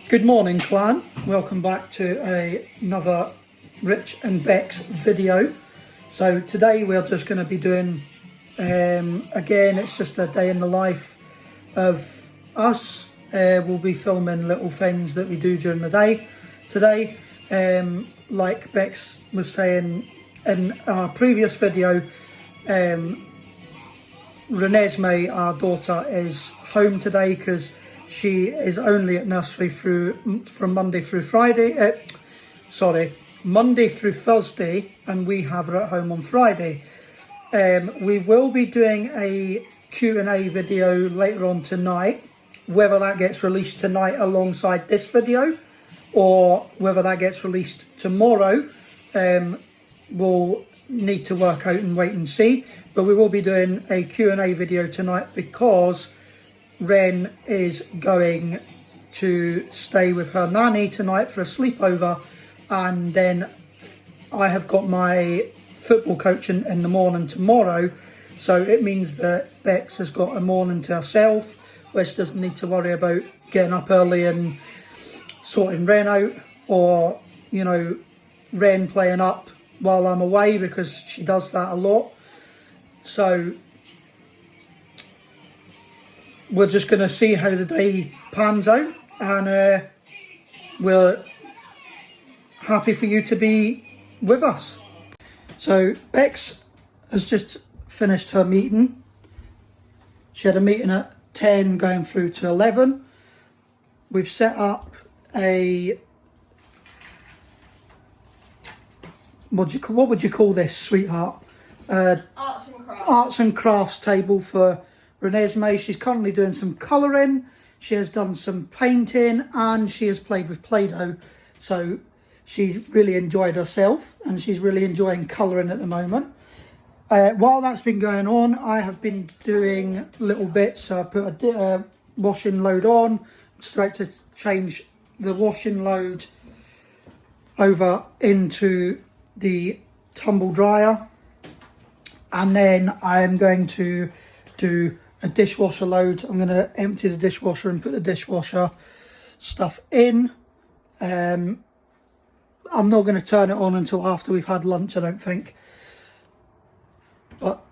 Good morning, clan. Welcome back to another Rich and Bex video. So today we're just going to be doing, again, it's just a day in the life of us. We'll be filming little things that we do during the day today. Like Bex was saying in our previous video, Renesmee, our daughter, is home today because she is only at nursery from Monday through Friday. Monday through Thursday, and we have her at home on Friday. We will be doing a Q&A video later on tonight. Whether that gets released tonight alongside this video or whether that gets released tomorrow, we'll need to work out and wait and see. But we will be doing a Q&A video tonight because Ren is going to stay with her nanny tonight for a sleepover, and then I have got my football coaching in the morning tomorrow, so it means that Bex has got a morning to herself where she doesn't need to worry about getting up early and sorting Ren out, or you know, Ren playing up while I'm away, because she does that a lot. So we're just going to see how the day pans out, and we're happy for you to be with us. So Bex has just finished her meeting. She had a meeting at 10 going through to 11. We've set up a, what would you call this, sweetheart? Arts and crafts table for Renesmee. She's currently doing some colouring, she has done some painting, and she has played with Play-Doh. So she's really enjoyed herself and she's really enjoying colouring at the moment. While that's been going on, I have been doing little bits. So I've put a washing load on, straight to change the washing load over into the tumble dryer, and then I'm going to do a dishwasher load. I'm going to empty the dishwasher and put the dishwasher stuff in. I'm not going to turn it on until after we've had lunch, I don't think, but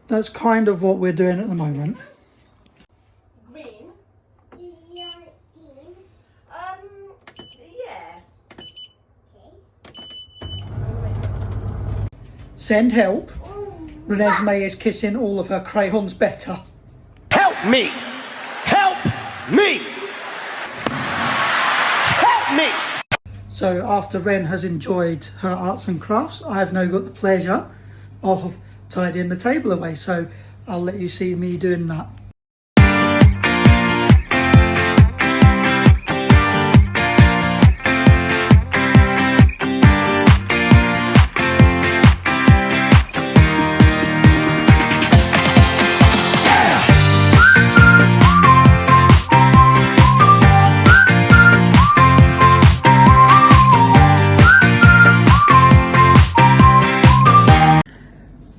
that's kind of what we're doing at the moment. Green? Yeah. Okay. Send help. Renesmee is kissing all of her crayons better. Help me! Help me! Help me! So after Ren has enjoyed her arts and crafts, I have now got the pleasure of tidying the table away. So I'll let you see me doing that.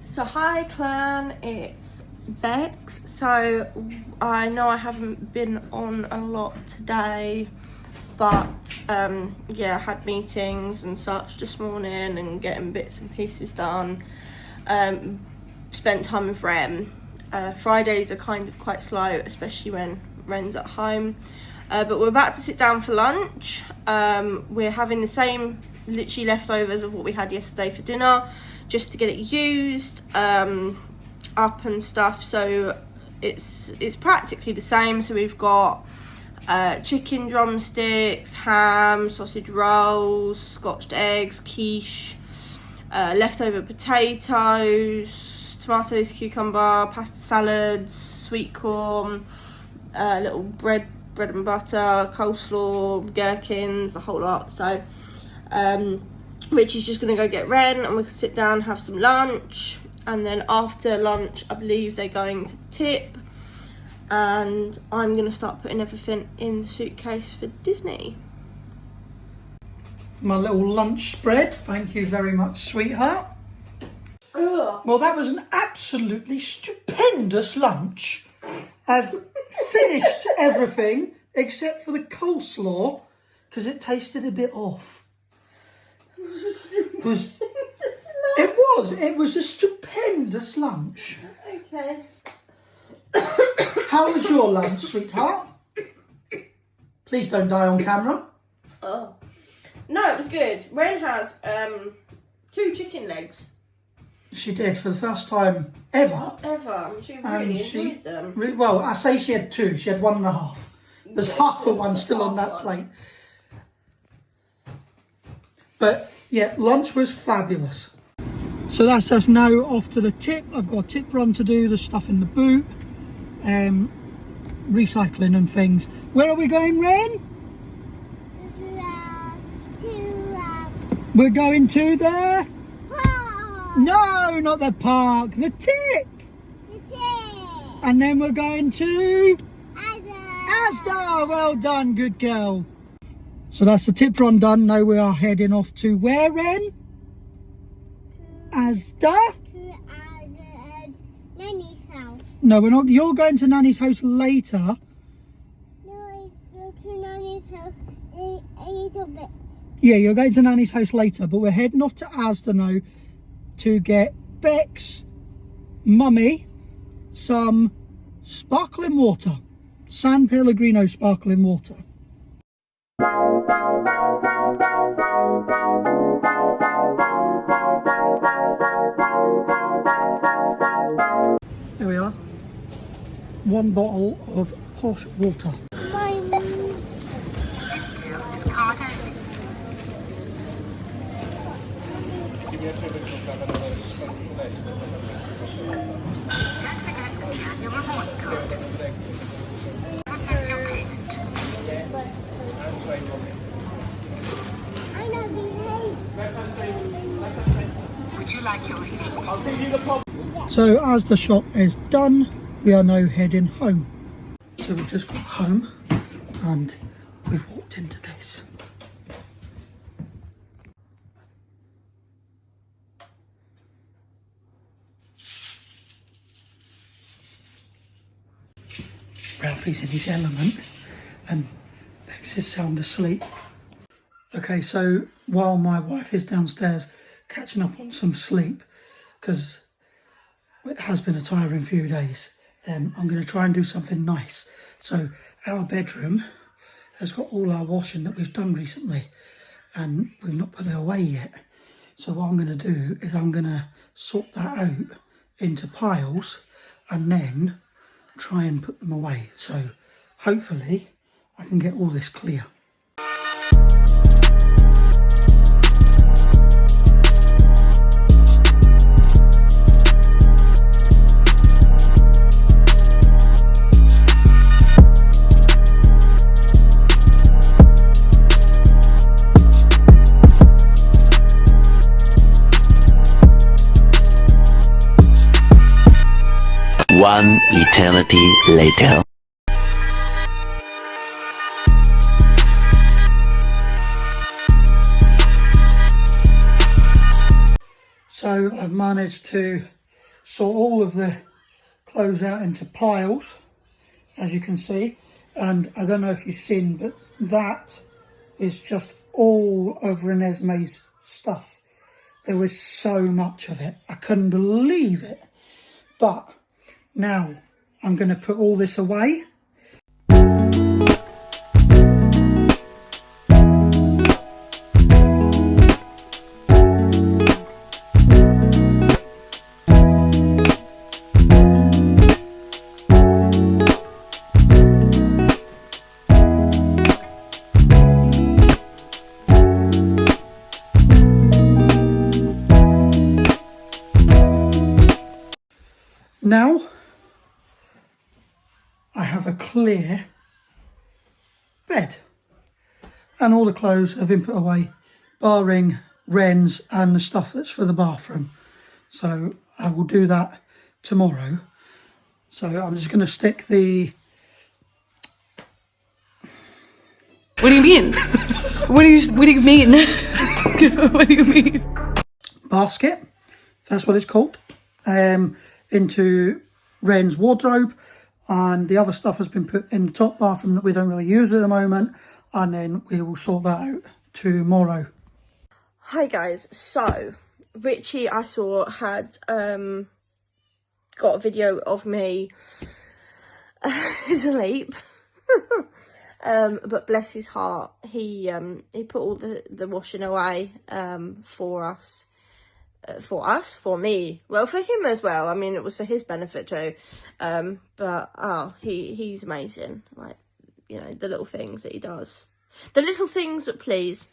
So hi clan, it's Bex. So I know I haven't been on a lot today, but yeah, I had meetings and such this morning and getting bits and pieces done. Spent time with Ren. Fridays are kind of quite slow, especially when Ren's at home. But we're about to sit down for lunch. We're having the same literally leftovers of what we had yesterday for dinner, just to get it used up and stuff. So it's practically the same. So we've got chicken drumsticks, ham, sausage rolls, scotched eggs, quiche, leftover potatoes, tomatoes, cucumber, pasta salads, sweet corn, little bread and butter, coleslaw, gherkins, the whole lot. So Rich is just going to go get Ren and we can sit down, have some lunch, and then after lunch I believe they're going to the tip, and I'm going to start putting everything in the suitcase for Disney. My little lunch spread, thank you very much, sweetheart. Ugh. Well, that was an absolutely stupendous lunch. I've finished everything except for the coleslaw, because it tasted a bit off. It was a stupendous lunch. Okay. How was your lunch, sweetheart? Please don't die on camera. Oh. No, it was good. Ren had 2 chicken legs. She did, for the first time ever. She really enjoyed them. Well, I say she had 2. She had 1.5. There's half of one still on that plate. But yeah, lunch was fabulous. So that's us now off to the tip. I've got a tip run to do, the stuff in the boot, recycling and things. Where are we going, Ren? We're going to the... Park. No, not the park, the tip. And then we're going to... Asda. Well done, good girl. So that's the tip run done. Now we are heading off to where, Ren? Asda? To Nanny's house. No, we're not. You're going to Nanny's house later. No, I go to Nanny's house a little bit. Yeah, you're going to Nanny's house later, but we're heading off to Asda now to get Beck's mummy some sparkling water. San Pellegrino sparkling water. There we are. 1 bottle of posh water. This deal is card only. Don't forget to scan your rewards card. Process your payment. I know Would you like your receipt? So as the shop is done, we are now heading home. So we've just got home and we've walked into this. Ralphie's in his element and Bex is sound asleep. Okay, so while my wife is downstairs catching up on some sleep, because it has been a tiring few days, I'm going to try and do something nice. So our bedroom has got all our washing that we've done recently and we've not put it away yet. So what I'm going to do is I'm going to sort that out into piles and then try and put them away. So hopefully I can get all this clear. One eternity later. So I've managed to sort all of the clothes out into piles, as you can see. And I don't know if you've seen, but that is just all of Renesmee's stuff. There was so much of it. I couldn't believe it. But now I'm going to put all this away. Now I have a clear bed and all the clothes have been put away, barring Ren's and the stuff that's for the bathroom. So I will do that tomorrow. So I'm just going to stick the... What do you mean? What do you mean? What do you mean? Basket, that's what it's called, into Ren's wardrobe. and the other stuff has been put in the top bathroom that we don't really use at the moment, and then we will sort that out tomorrow. Hi guys, so Richie I saw had got a video of me asleep. But bless his heart, he put all the washing away for me, well, for him as well. I mean, it was for his benefit too. But oh, he's amazing. Like, you know, the little things that he does, the little things that please.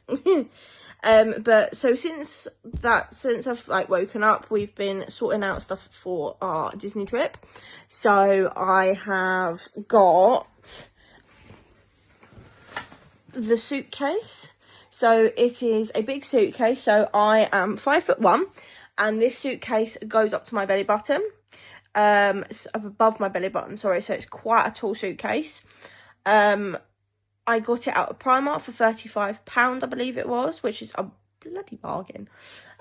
But so since I've like woken up, we've been sorting out stuff for our Disney trip. So I have got the suitcase. So it is a big suitcase. So I am 5'1", and this suitcase goes up to my belly button, above my belly button, sorry. So it's quite a tall suitcase. I got it out of Primark for £35, I believe it was, which is a bloody bargain,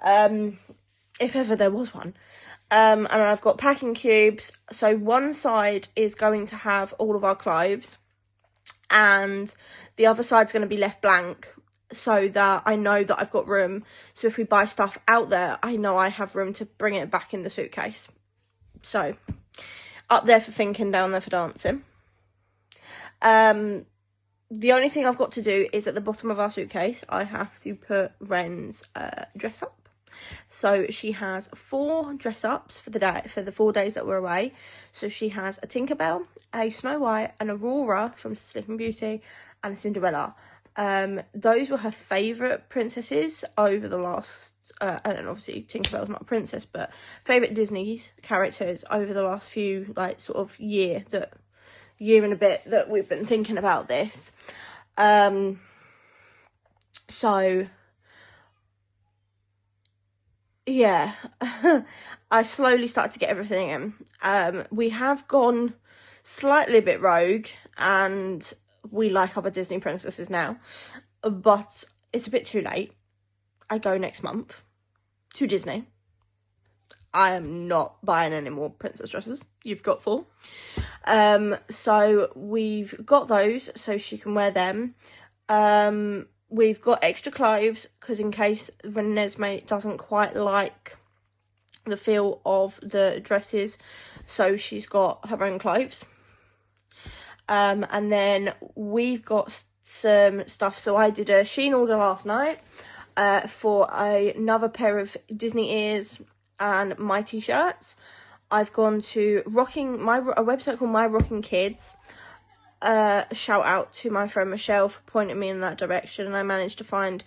if ever there was one. And I've got packing cubes. So one side is going to have all of our clothes, and the other side's going to be left blank, so that I know that I've got room. So if we buy stuff out there, I know I have room to bring it back in the suitcase. So up there for thinking, down there for dancing. The only thing I've got to do is at the bottom of our suitcase, I have to put Ren's dress up. So she has 4 dress ups for the day, for the 4 days that we're away. So she has a Tinkerbell, a Snow White, an Aurora from Sleeping Beauty, and a Cinderella. Those were her favourite princesses over the last, and obviously Tinkerbell's not a princess, but favourite Disney characters over the last few, like, sort of year and a bit that we've been thinking about this. So yeah, I slowly started to get everything in. We have gone slightly a bit rogue, and we like other Disney princesses now, but it's a bit too late. I go next month to Disney. I am not buying any more princess dresses. You've got 4. So we've got those so she can wear them. We've got extra clothes because in case Renesmee doesn't quite like the feel of the dresses, so she's got her own clothes. And then we've got some stuff. So I did a Shein order last night for another pair of Disney ears and my t-shirts. I've gone to a website called My Rocking Kids. Shout out to my friend Michelle for pointing me in that direction, and I managed to find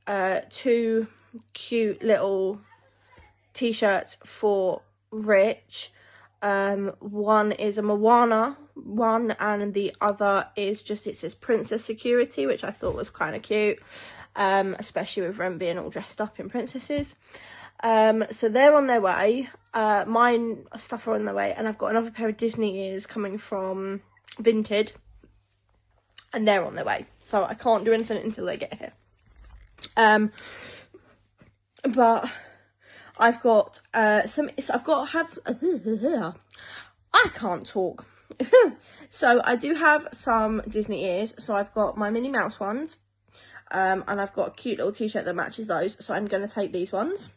2 cute little t-shirts for Rich. One is a Moana one, and the other is just, it says Princess Security, which I thought was kind of cute, especially with Ren being all dressed up in princesses. So they're on their way. Mine stuff are on their way, and I've got another pair of Disney ears coming from Vinted, and they're on their way, so I can't do anything until they get here. But I've got I can't talk. So I do have some Disney ears. So I've got my Minnie Mouse ones, and I've got a cute little t-shirt that matches those, so I'm going to take these ones.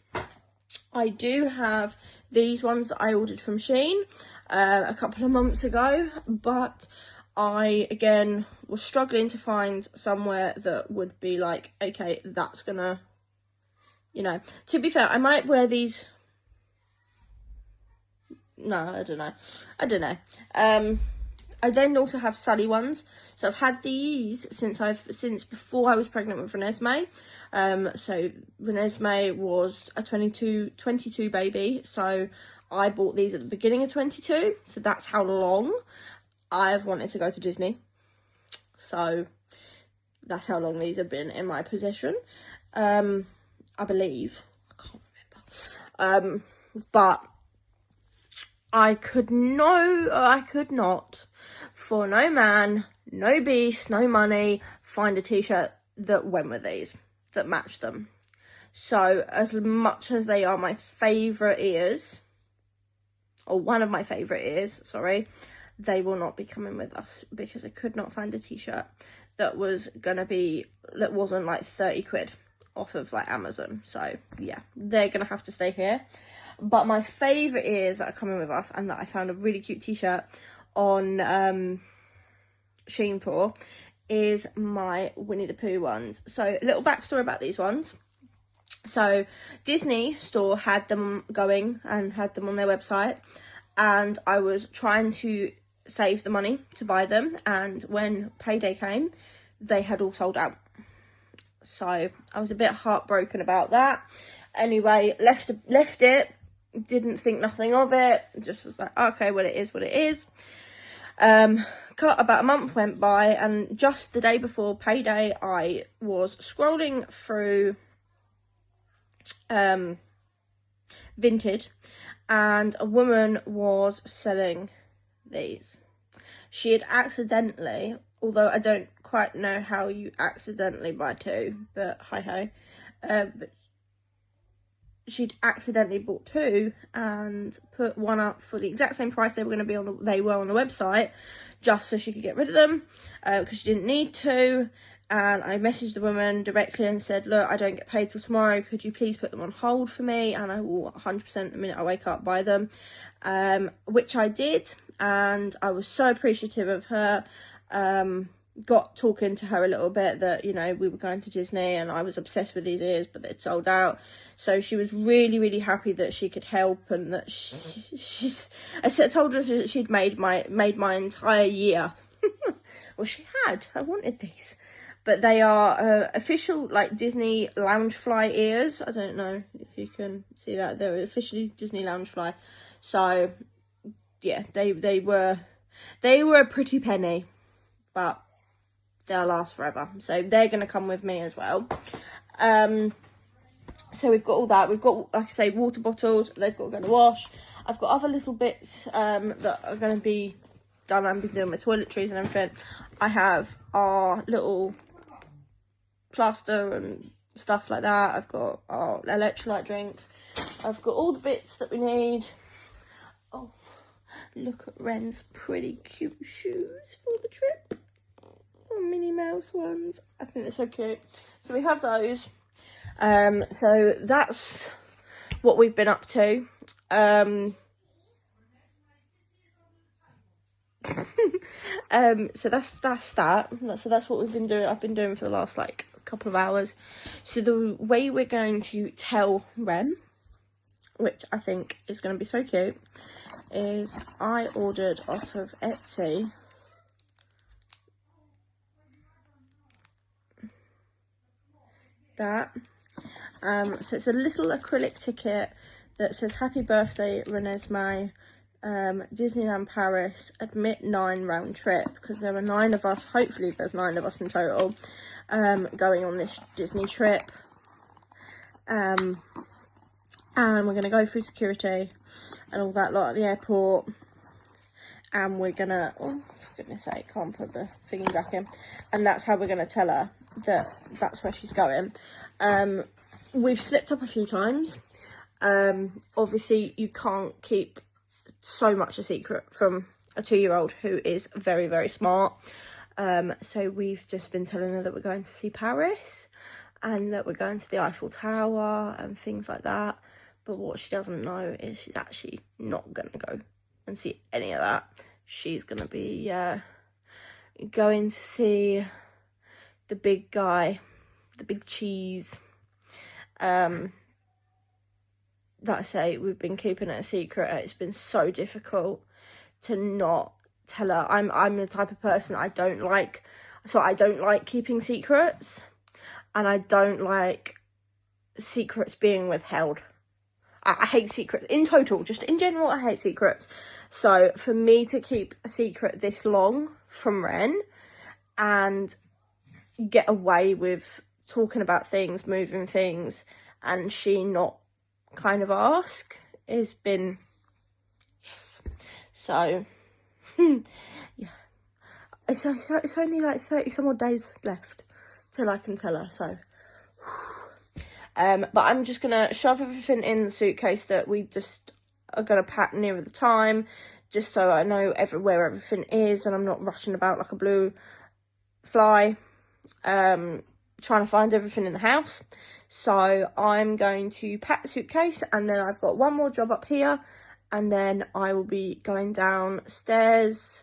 I do have these ones that I ordered from Shein a couple of months ago, but I, again, was struggling to find somewhere that would be like, okay, that's gonna, you know. To be fair, I might wear these. No, I don't know. I then also have Sully ones. So I've had these since before I was pregnant with Renesmee. So Renesmee was a 22 baby. So I bought these at the beginning of 22. So that's how long I've wanted to go to Disney. So that's how long these have been in my possession. I believe. I can't remember. But I could not, for no man, no beast, no money, find a t-shirt that went with these, that matched them. So as much as they are my favourite ears, or one of my favourite ears, sorry, they will not be coming with us because I could not find a t-shirt that wasn't like 30 quid off of like Amazon. So yeah, they're gonna have to stay here. But my favourite ears that are coming with us, and that I found a really cute t-shirt on Shein for, is my Winnie the Pooh ones. So a little backstory about these ones. So Disney store had them going and had them on their website, and I was trying to save the money to buy them, and when payday came they had all sold out. So I was a bit heartbroken about that. Anyway, left it, didn't think nothing of it, just was like, okay, well, it is what it is. About a month went by, and just the day before payday I was scrolling through Vinted, and a woman was selling these. She had accidentally, although I don't quite know how you accidentally buy two, but hi-ho, but she'd accidentally bought two and put one up for the exact same price they were on the website, just so she could get rid of them, because she didn't need to. And I messaged the woman directly and said, look, I don't get paid till tomorrow, could you please put them on hold for me, and I will 100% the minute I wake up buy them, which I did, and I was so appreciative of her. Got talking to her a little bit that, you know, we were going to Disney and I was obsessed with these ears, but they'd sold out. So she was really, really happy that she could help, and that I told her that she'd made my entire year. Well, she had. I wanted these. But they are official, like, Disney Loungefly ears. I don't know if you can see that. They're officially Disney Loungefly. So, yeah, they were a pretty penny, but they'll last forever. So they're going to come with me as well. So we've got all that. We've got, like I say, water bottles. They've got to go to wash. I've got other little bits that are going to be done. I've been doing my toiletries and everything. I have our little plaster and stuff like that. I've got our electrolyte drinks. I've got all the bits that we need. Oh, look at Ren's pretty cute shoes for the trip. Oh, Minnie Mouse ones. I think they're so cute. So we have those. So that's what we've been up to. So that's that. So that's what we've been doing. I've been doing for the last like couple of hours. So the way we're going to tell Ren, which I think is going to be so cute, is I ordered off of Etsy that. So it's a little acrylic ticket that says happy birthday Renesmee, Disneyland Paris, admit 9 round trip, because there are 9 of us, hopefully there's 9 of us in total, going on this Disney trip. And we're going to go through security and all that lot at the airport, and we're going to, oh for goodness sake, can't put the thingy back in, and that's how we're going to tell her that that's where she's going. We've slipped up a few times. Obviously you can't keep so much a secret from a 2-year-old who is very, very smart. So we've just been telling her that we're going to see Paris and that we're going to the Eiffel Tower and things like that. But what she doesn't know is she's actually not going to go and see any of that. She's going to be going to see the big guy, the big cheese. Like I say, we've been keeping it a secret. It's been so difficult to not tell her. I'm the type of person I don't like keeping secrets, and I don't like secrets being withheld. I hate secrets in total, just in general. I hate secrets. So for me to keep a secret this long from Ren and get away with talking about things, moving things, and she not kind of ask, has been, yes. So yeah, it's only like 30 some odd days left till I can tell her. So but I'm just gonna shove everything in the suitcase that we just are gonna pack nearer the time, just so I know where everything is and I'm not rushing about like a blue fly, trying to find everything in the house. So I'm going to pack the suitcase, and then I've got one more job up here, and then I will be going downstairs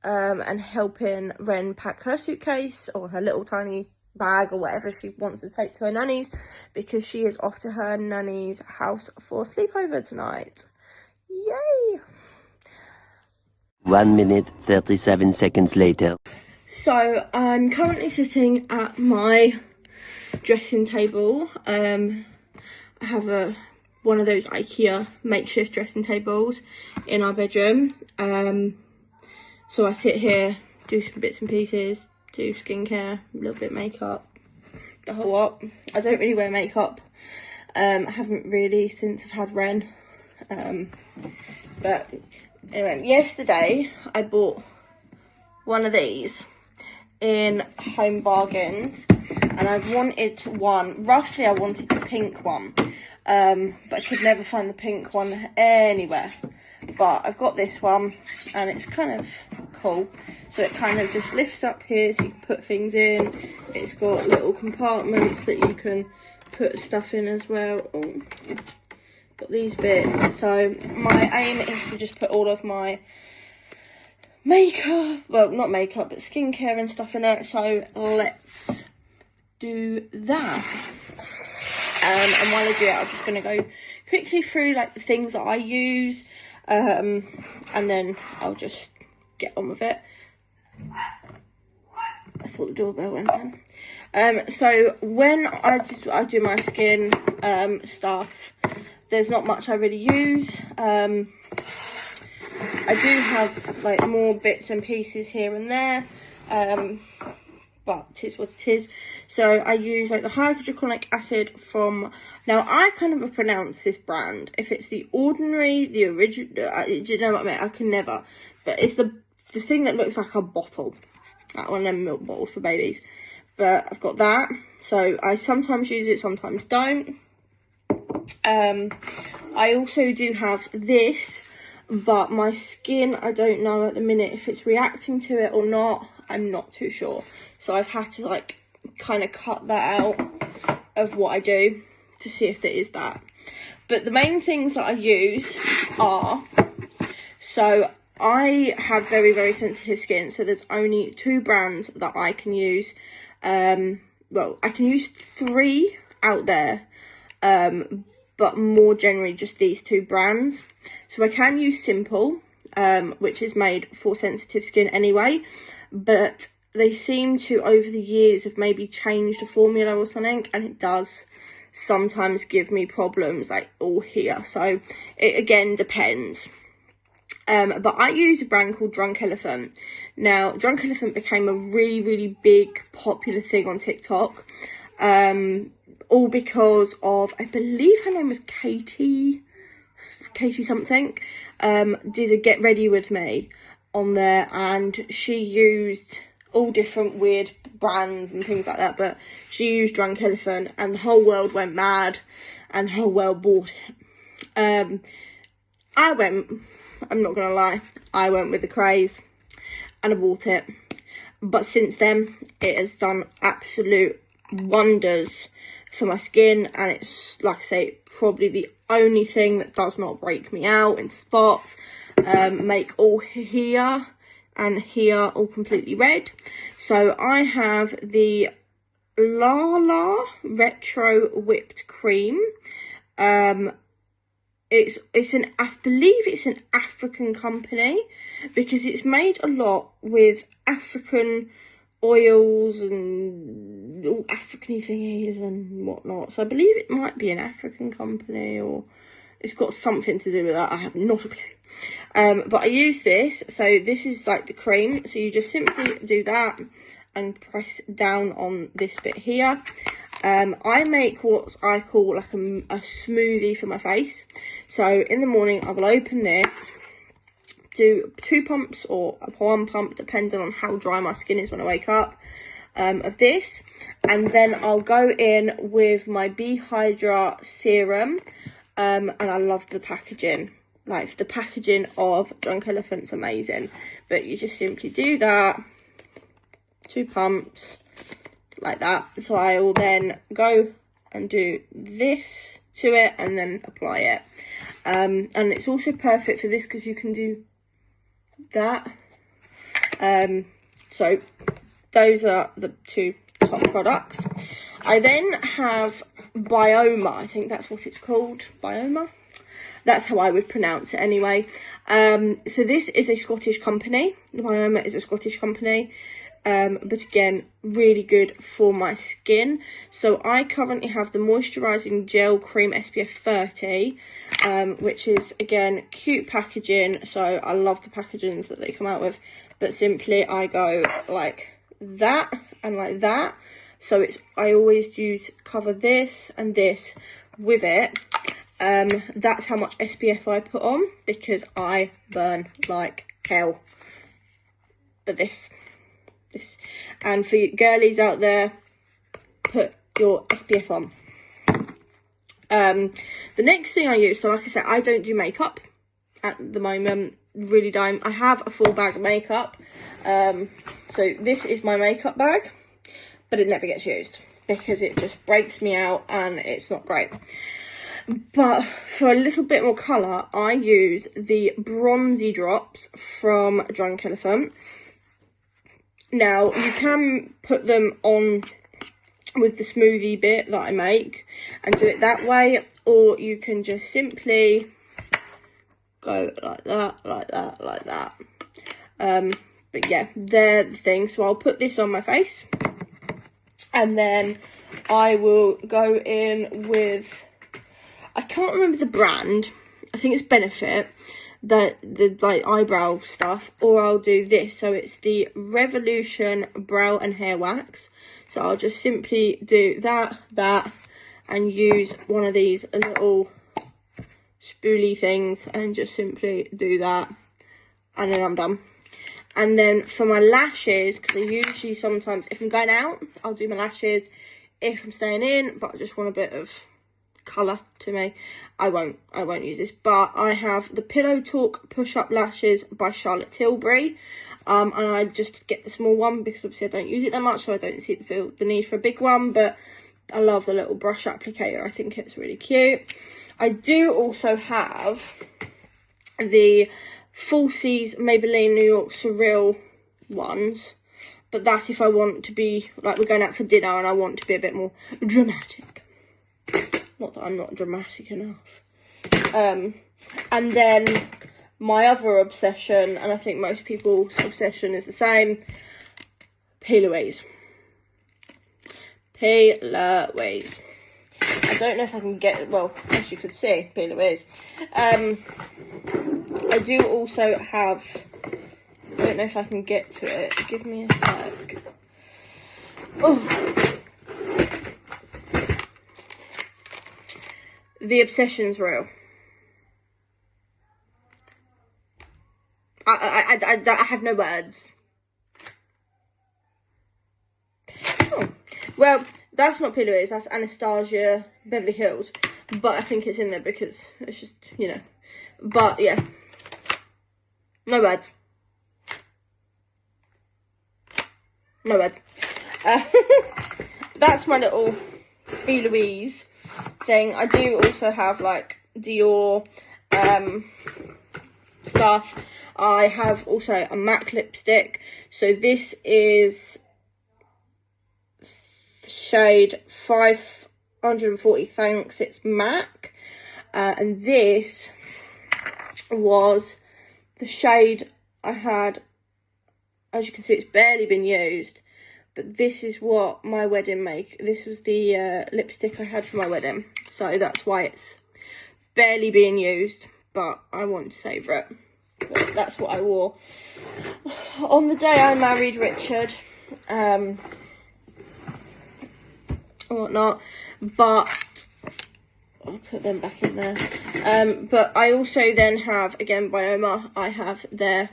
and helping Ren pack her suitcase or her little tiny bag or whatever she wants to take to her nanny's, because she is off to her nanny's house for a sleepover tonight. Yay! 1 minute, 37 seconds later. So I'm currently sitting at my dressing table. I have one of those IKEA makeshift dressing tables in our bedroom. So I sit here, do some bits and pieces, do skincare, a little bit of makeup, the whole lot. I don't really wear makeup. I haven't really since I've had Ren. But anyway, yesterday I bought one of these in Home Bargains, and I wanted one, roughly I wanted the pink one, but I could never find the pink one anywhere. But I've got this one, and it's kind of cool. So it kind of just lifts up here so you can put things in. It's got little compartments that you can put stuff in as well. Oh, got these bits. So my aim is to just put all of my makeup, well, not makeup, but skincare and stuff in it. So let's do that. And while I do it, I'm just going to go quickly through like the things that I use, and then I'll just get on with it. I thought the doorbell went on. So when I do my skin stuff, there's not much I really use. I do have like more bits and pieces here and there, but it is what it is. So I use like the hyaluronic acid from, now I can't ever pronounce this brand, if it's the ordinary, the original, do you know what I mean? I can never, but it's the thing that looks like a bottle, like one of them milk bottles for babies. But I've got that, so I sometimes use it, sometimes don't. I also do have this, but my skin, I don't know at the minute if it's reacting to it or not. I'm not too sure. So I've had to like kind of cut that out of what I do to see if there is that. But the main things that I use are, so I have very, very sensitive skin. So there's only 2 brands that I can use. Well, I can use 3 out there, but more generally just these 2 brands. So I can use Simple, which is made for sensitive skin anyway, but they seem to over the years have maybe changed the formula or something, and it does sometimes give me problems like all here. So it again depends. But I use a brand called Drunk Elephant. Now, Drunk Elephant became a really, really big popular thing on TikTok, all because of, I believe her name was Katie something, did a Get Ready With Me on there, and she used all different weird brands and things like that, but she used Drunk Elephant, and the whole world went mad, and the whole world bought it. I'm not gonna lie, I went with the craze, and I bought it, but since then, it has done absolute wonders for my skin, and it's, like I say, probably the only thing that does not break me out in spots, make all here and here all completely red. So I have the La Retro Whipped Cream. It's an, I believe it's an African company, because it's made a lot with African oils and all African thingies and whatnot. So I believe it might be an African company, or it's got something to do with that. I have not a clue. But I use this. So this is like the cream. So you just simply do that and press down on this bit here. I make what I call like a smoothie for my face. So in the morning I will open this, do 2 pumps or 1 pump depending on how dry my skin is when I wake up, of this, and then I'll go in with my B Hydra serum, and I love the packaging. like the packaging of Drunk Elephant's amazing, but you just simply do that, 2 pumps like that. So I will then go and do this to it and then apply it, and it's also perfect for this because you can do that. So those are the 2 top products. I then have Bioma, I think that's what it's called, Bioma. That's how I would pronounce it anyway. So this is a Scottish company. Bioma is a Scottish company. But again, really good for my skin. So I currently have the Moisturising Gel Cream SPF 30, which is, again, cute packaging. So I love the packagings that they come out with. But simply I go like that and like that. So I always cover this and this with it. That's how much SPF I put on because I burn like hell. But this, and for you girlies out there, put your SPF on. The next thing I use, so like I said, I don't do makeup at the moment, really don't. I have a full bag of makeup, so this is my makeup bag, but it never gets used because it just breaks me out and it's not great. But for a little bit more colour, I use the Bronzy Drops from Drunk Elephant. Now, you can put them on with the smoothie bit that I make and do it that way, or you can just simply go like that, like that, like that. But yeah, they're the thing. So I'll put this on my face and then I will go in with, I can't remember the brand, I think it's Benefit, the like eyebrow stuff, or I'll do this. So it's the Revolution Brow and Hair Wax. So I'll just simply do that, and use one of these little spoolie things and just simply do that, and then I'm done. And then for my lashes, because I usually sometimes, if I'm going out, I'll do my lashes. If I'm staying in, but I just want a bit of colour to me, I won't use this. But I have the Pillow Talk Push Up Lashes by Charlotte Tilbury, and I just get the small one because obviously I don't use it that much, so I don't see the need for a big one. But I love the little brush applicator, I think it's really cute. I do also have the Falsies Maybelline New York Surreal ones, but that's if I want to be, like, we're going out for dinner and I want to be a bit more dramatic. Not that I'm not dramatic enough. And then my other obsession, and I think most people's obsession is the same, P. Louise. P. Louise. I don't know if I can get, well, as you could see, P. Louise. I do also have, I don't know if I can get to it. Give me a sec. Oh. The Obsession's real. I have no words. Oh. Well, that's not P. Louise, that's Anastasia Beverly Hills. But I think it's in there because it's just, you know. But yeah. No words. No words. That's my little P. Louise thing. I do also have like Dior stuff. I have also a MAC lipstick. So this is shade 540 Thanks, it's MAC. And this was the shade I had. As you can see, it's barely been used. But this is what my wedding this was the lipstick I had for my wedding. So that's why it's barely being used. But I want to savour it. But that's what I wore on the day I married Richard. Whatnot. But I'll put them back in there. But I also then have, again, Bioma. I have their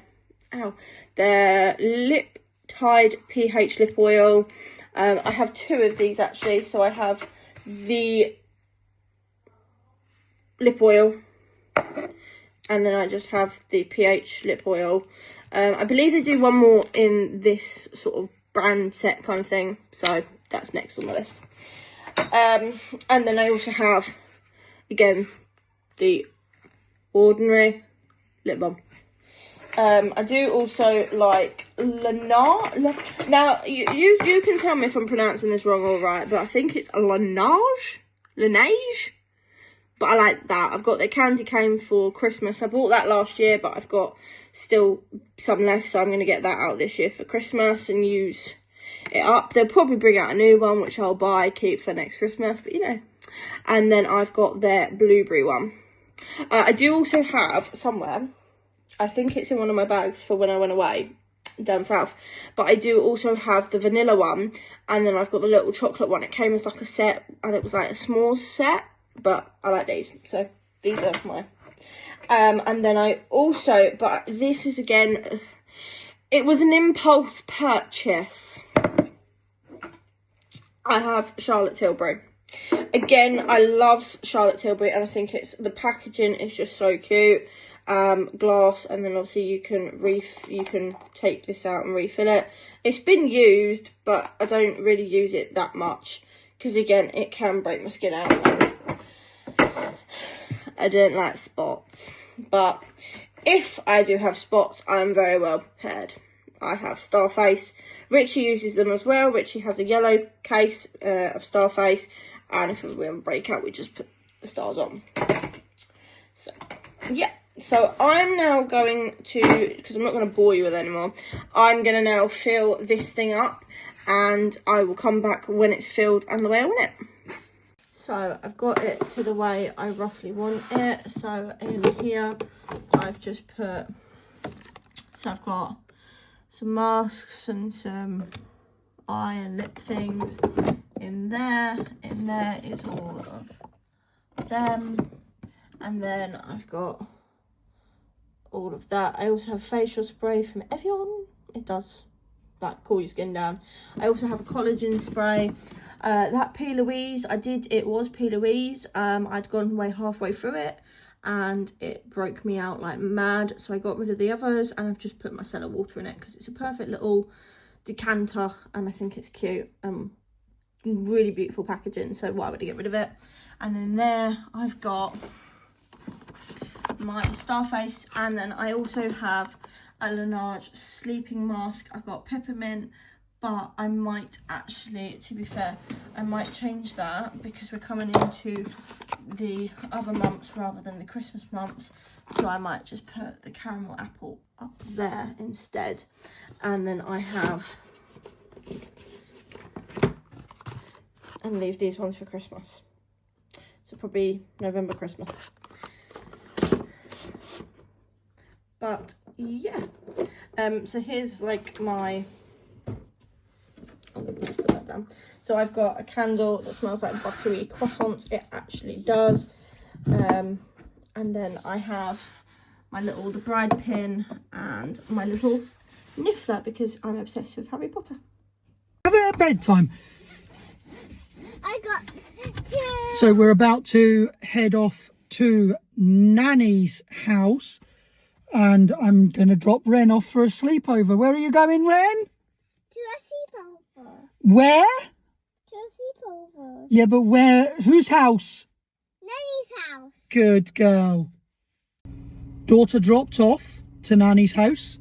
Lip Tide pH lip oil. I have 2 of these actually. So I have the lip oil and then I just have the pH lip oil. I believe they do one more in this sort of brand set kind of thing, so that's next on the list. And then I also have, again, the ordinary lip balm. I do also like Laneige. Now, you can tell me if I'm pronouncing this wrong or right, but I think it's a Laneige. But I like that. I've got the candy cane for Christmas. I bought that last year, but I've got still some left, so I'm going to get that out this year for Christmas and use it up. They'll probably bring out a new one, which I'll buy, keep for next Christmas, but you know. And then I've got their blueberry one. I do also have somewhere, I think it's in one of my bags for when I went away down south, but I do also have the vanilla one, and then I've got the little chocolate one. It came as like a set, and it was like a small set, but I like these, so these are mine. And then I also, but this is again, it was an impulse purchase. I have Charlotte Tilbury. Again, I love Charlotte Tilbury, and I think it's, the packaging is just so cute. Glass, and then obviously you can take this out and refill it. It's been used, but I don't really use it that much, because again, it can break my skin out. I don't like spots, but if I do have spots, I'm very well prepared. I have Starface. Richie uses them as well. Richie has a yellow case of Starface, and if we have a breakout, we just put the stars on. So, yeah. So I'm now going to, because I'm not going to bore you with it anymore, I'm going to now fill this thing up, and I will come back when it's filled and the way I want it. So I've got it to the way I roughly want it. So in here, I've just put, so I've got some masks and some eye and lip things in there. In there is all of them. And then I've got all of that. I also have facial spray from Evian. It does like cool your skin down. I also have a collagen spray. That P. Louise, it was P. Louise. I'd gone halfway through it, and it broke me out like mad, so I got rid of the others, and I've just put micellar water in it because it's a perfect little decanter, and I think it's cute. Really beautiful packaging, so why would I get rid of it? And then there I've got my Starface, and then I also have a Laneige sleeping mask. I've got peppermint, but I might actually, to be fair, I might change that because we're coming into the other months rather than the Christmas months, so I might just put the caramel apple up there instead. And then I have, and leave these ones for Christmas, so probably November, Christmas. But yeah, so here's like my, put that down. So I've got a candle that smells like buttery croissants. It actually does. And then I have my little the bride pin and my little niffler because I'm obsessed with Harry Potter. Have it at bedtime. I got two. So we're about to head off to Nanny's house, and I'm going to drop Ren off for a sleepover. Where are you going, Ren? To a sleepover. Where? To a sleepover. Yeah, but where? Whose house? Nanny's house. Good girl. Daughter dropped off to Nanny's house,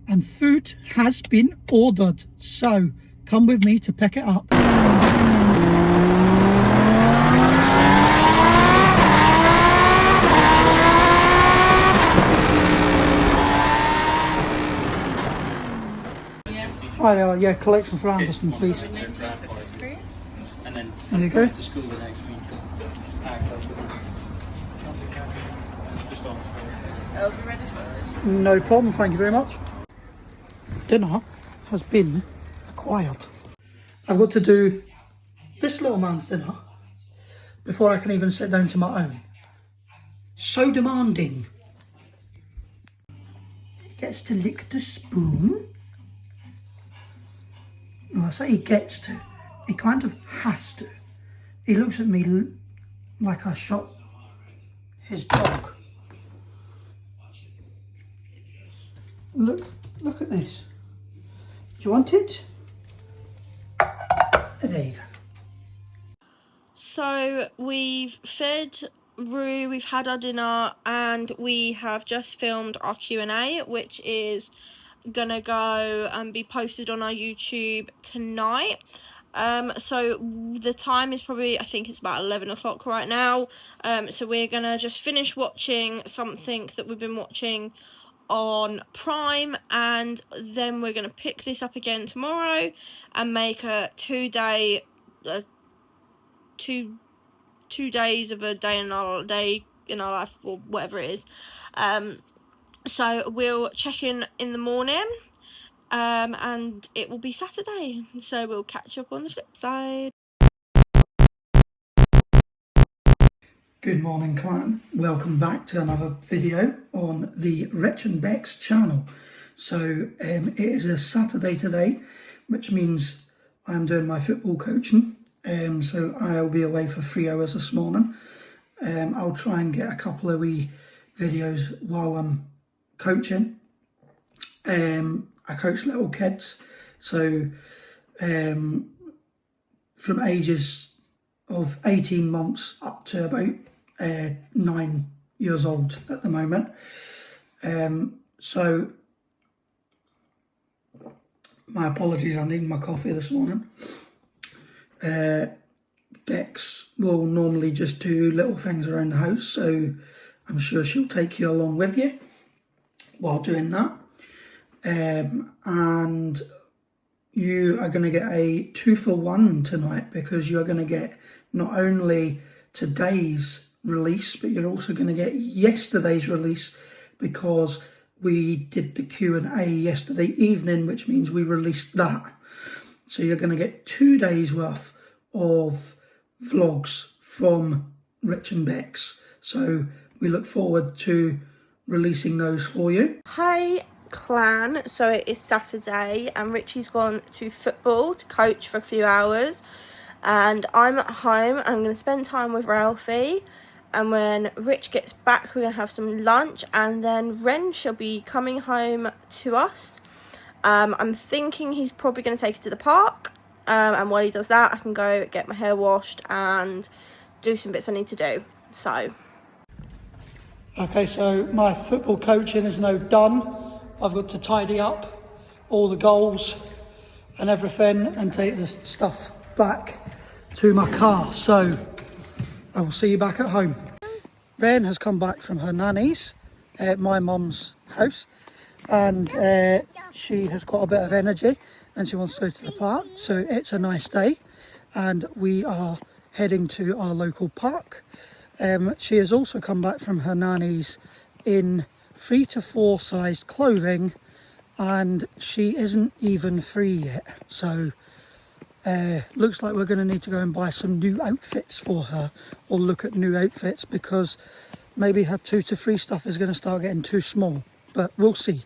and food has been ordered. So come with me to pick it up. Hi, yeah, collection for Anderson, please. There you go. No problem, thank you very much. Dinner has been acquired. I've got to do this little man's dinner before I can even sit down to my own. So demanding. He gets to lick the spoon. Well, I say he gets to. He kind of has to. He looks at me like I shot his dog. Look at this. Do you want it? There you go. So we've fed Rue, we've had our dinner, and we have just filmed our Q&A, which is gonna go and be posted on our YouTube tonight. So the time is probably, I think it's about 11 o'clock right now. So we're gonna just finish watching something that we've been watching on Prime, and then we're gonna pick this up again tomorrow and make a 2 days of a day in our life, or whatever it is. So we'll check in the morning, and it will be Saturday, so we'll catch up on the flip side. Good morning, clan. Welcome back to another video on the Rich and Bex channel. So it is a Saturday today, which means I'm doing my football coaching. So I'll be away for 3 hours this morning. I'll try and get a couple of wee videos while I'm coaching. I coach little kids, so from ages of 18 months up to about 9 years old at the moment. So my apologies, I'm needing my coffee this morning. Bex will normally just do little things around the house, so I'm sure she'll take you along with you while doing that. And you are going to get a 2-for-1 tonight, because you're going to get not only today's release, but you're also going to get yesterday's release, because we did the Q&A yesterday evening, which means we released that. So you're going to get 2 days worth of vlogs from Rich and Bex. So we look forward to releasing those for you. Hi clan, so it is Saturday and Richie's gone to football to coach for a few hours, and I'm at home. I'm going to spend time with Ralphie, and when Rich gets back we're going to have some lunch, and then Ren shall be coming home to us. I'm thinking he's probably going to take her to the park, and while he does that I can go get my hair washed and do some bits I need to do. So Okay, so my football coaching is now done. I've got to tidy up all the goals and everything and take the stuff back to my car. So I will see you back at home. Ren has come back from her nanny's at my mum's house, and she has got a bit of energy and she wants to go to the park. So it's a nice day and we are heading to our local park. She has also come back from her nanny's in 3 to 4 sized clothing, and she isn't even 3 yet. So looks like we're going to need to go and buy some new outfits for her, or look at new outfits, because maybe her 2 to 3 stuff is going to start getting too small, but we'll see.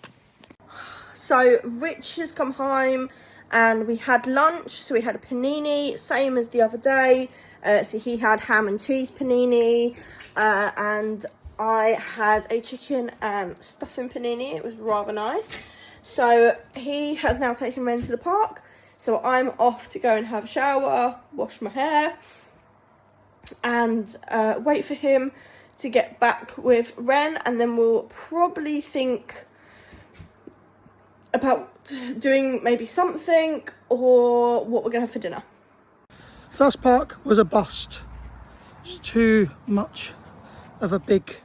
So Rich has come home and we had lunch. So we had a panini, same as the other day. So he had ham and cheese panini, and I had a chicken and stuffing panini. It was rather nice. So he has now taken Ren to the park. So I'm off to go and have a shower, wash my hair, and wait for him to get back with Ren, and then we'll probably think about doing maybe something, or what we're going to have for dinner. First park was a bust. It's too much of a big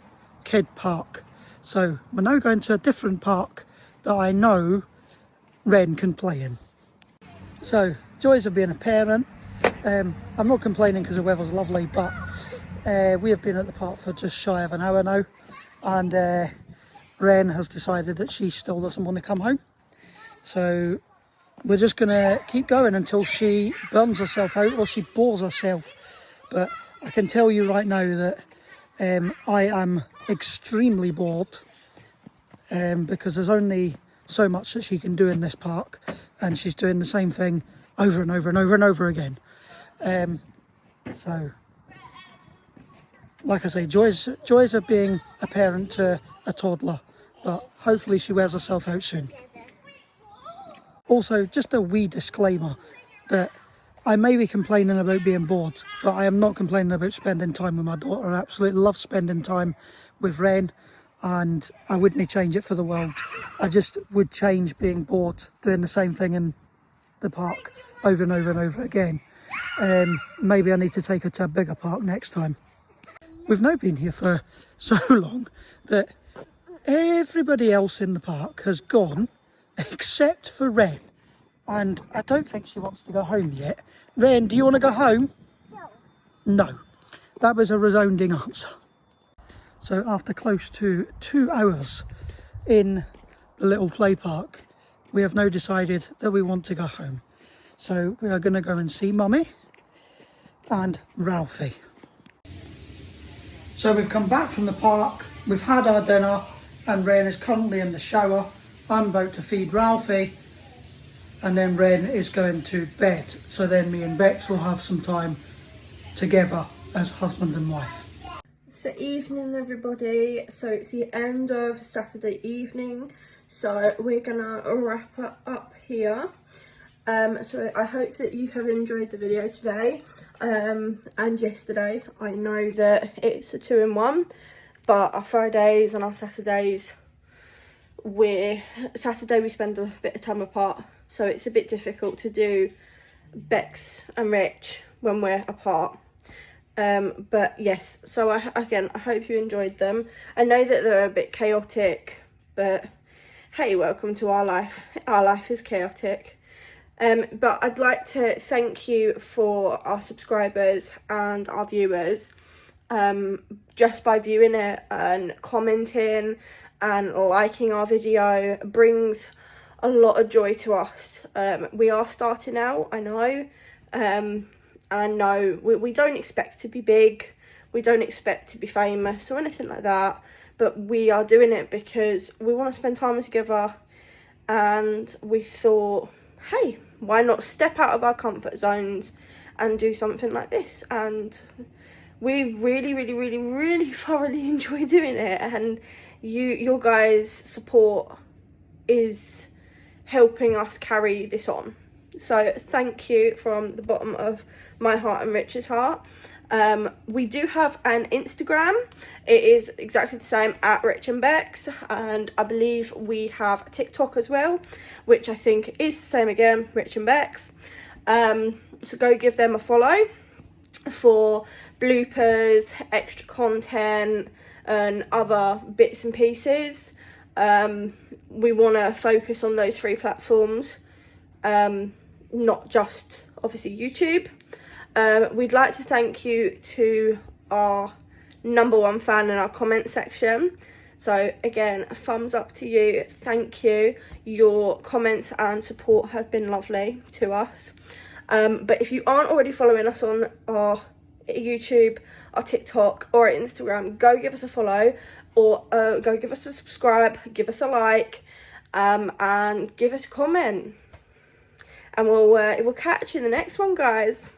kid park. So we're now going to a different park that I know Ren can play in. So joys of being a parent. I'm not complaining because the weather's lovely, but we have been at the park for just shy of an hour now, and Ren has decided that she still doesn't want to come home. So we're just going to keep going until she burns herself out or she bores herself. But I can tell you right now that I am extremely bored, because there's only so much that she can do in this park, and she's doing the same thing over and over and over and over again. So, like I say, joys of being a parent to a toddler. but hopefully she wears herself out soon. Also, just a wee disclaimer that I may be complaining about being bored, but I am not complaining about spending time with my daughter. I absolutely love spending time with Ren, and I wouldn't change it for the world. I just would change being bored doing the same thing in the park over and over and over again. Maybe I need to take her to a bigger park next time. We've now been here for so long that everybody else in the park has gone except for Ren, and I don't think she wants to go home yet. Ren, do you want to go home? No. That was a resounding answer. So after close to 2 hours in the little play park, we have now decided that we want to go home. So we are going to go and see Mummy and Ralphie. So we've come back from the park, we've had our dinner, and Ren is currently in the shower. I'm about to feed Ralphie, and then Ren is going to bed. So then me and Bex will have some time together as husband and wife. So evening everybody, so it's the end of Saturday evening, so we're gonna wrap it up here. So I hope that you have enjoyed the video today and yesterday. I know that it's a 2-in-1, but our Fridays and our Saturdays, Saturday we spend a bit of time apart, so it's a bit difficult to do Bex and Rich when we're apart. But yes, so I hope you enjoyed them. I know that they're a bit chaotic, but hey, welcome to our life. Our life is chaotic. But I'd like to thank you for our subscribers and our viewers. Just by viewing it and commenting and liking our video brings a lot of joy to us. We are starting out, I know. And I know we don't expect to be big, we don't expect to be famous or anything like that, but we are doing it because we want to spend time together, and we thought, hey, why not step out of our comfort zones and do something like this? And we really thoroughly enjoy doing it, and your guys' support is helping us carry this on. So thank you from the bottom of my heart and Rich's heart. We do have an Instagram. It is exactly the same, at Rich and Bex, and I believe we have TikTok as well, which I think is the same again, Rich and Bex. So go give them a follow for bloopers, extra content and other bits and pieces. We want to focus on those 3 platforms, not just obviously YouTube. We'd like to thank you to our #1 fan in our comment section. So again, a thumbs up to you, thank you. Your comments and support have been lovely to us. But if you aren't already following us on our YouTube, our TikTok or our Instagram, go give us a follow, or go give us a subscribe, give us a like, and give us a comment. And we'll catch you in the next one, guys.